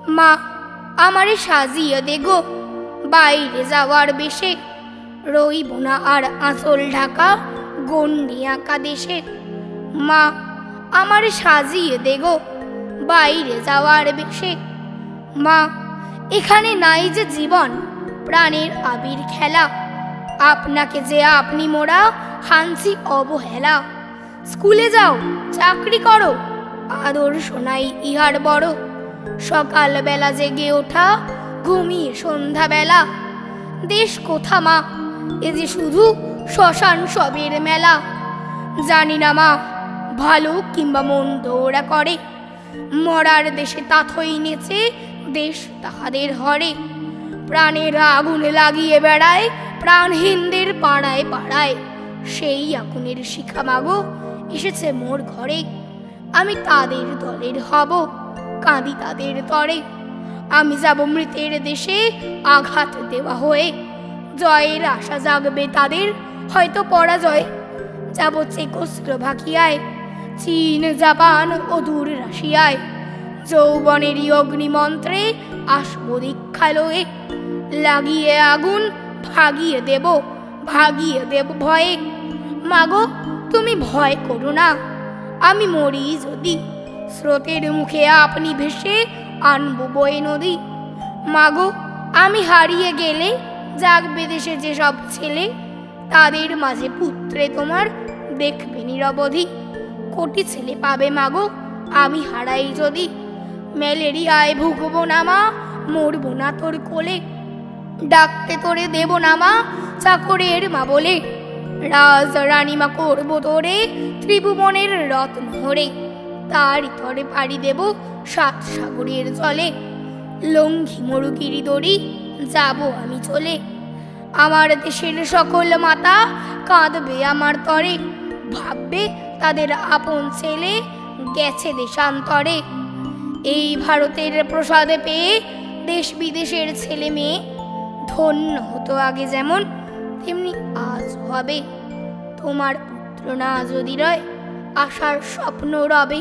মা আমারে সাজিয়ে দে গো বাইরে যাওয়ার বেশে, রইব না আর আঁচল ঢাকা গন্ডি আঁকা দেশে। মা আমারে সাজিয়ে দে গো বাইরে যাওয়ার বেশে। মা এখানে নাই যে জীবন প্রাণের আবির খেলা, আপনাকে যে আপনি মোরা হানছি অবহেলা। স্কুলে যাও চাকরি করো আদর্শ নাই ইহার বড়, সকাল বেলা জেগে ওঠা ঘুমিয়ে সন্ধ্যা বেলা। দেশ কোথা মা এ যে শুধু শ্মশান সবের মেলা। জানি না মা ভালো কিংবা মন্দ ওরা করে, মরার দেশে তাথই নেচে দেশ তাহাদের হরে। প্রাণের আগুন লাগিয়ে বেড়ায় প্রাণহীনদের পাড়ায় পাড়ায়, সেই আগুনের শিখা মাগো এসেছে মোর ঘরে। আমি তাদের দলের হব কাঁদি তাদের তরে, আমি যাব মৃতের দেশে আঘাত দেওয়া হয়ে। জয়ের আশা জাগবে তাদের হয়তো পরাজয়, যাব চেকোস্লোভাকিয়ায় চীন জাপান ও দূর রাশিয়ায়। যৌবনেরই অগ্নিমন্ত্রে আসবো দীক্ষালয়ে, লাগিয়ে আগুন ভাগিয়ে দেব ভয়ে। মাগো তুমি ভয় করো না, আমি মরি যদি স্রোতের মুখে আপনি ভেসে আনবো বয়ে নদী। মাগো আমি হারিয়ে গেলে জাগবে দেশে যেসব ছেলে, তাদের মাঝে পুত্রে তোমার দেখবে নিরবধি। কোটি ছেলে পাবে মাগো আমি হারাই যদি, ম্যালেরিয়ায় ভুগবো না মা মরবো না তোর কোলে। ডাকতে তোরে দেব না মা চাকরের মা বলে, রাজ রানীমা করবো তোরে ত্রিভুবনের রত্ন হরে। তারই তরে পাড়ি দেব 7 সাগরের জলে, লঙ্ঘি মরুগিরি দড়ি যাব আমি চলে। আমার দেশের সকল মাতা কাঁদবে আমার তরে, ভাববে তাদের আপন ছেলে গেছে দেশান্তরে। এই ভারতের প্রসাদে পেয়ে দেশ বিদেশের ছেলে মেয়ে ধন্য হতো আগে যেমন তেমনি আজ হবে। তোমার পুত্র না যদি রয় আশার স্বপ্ন রবে।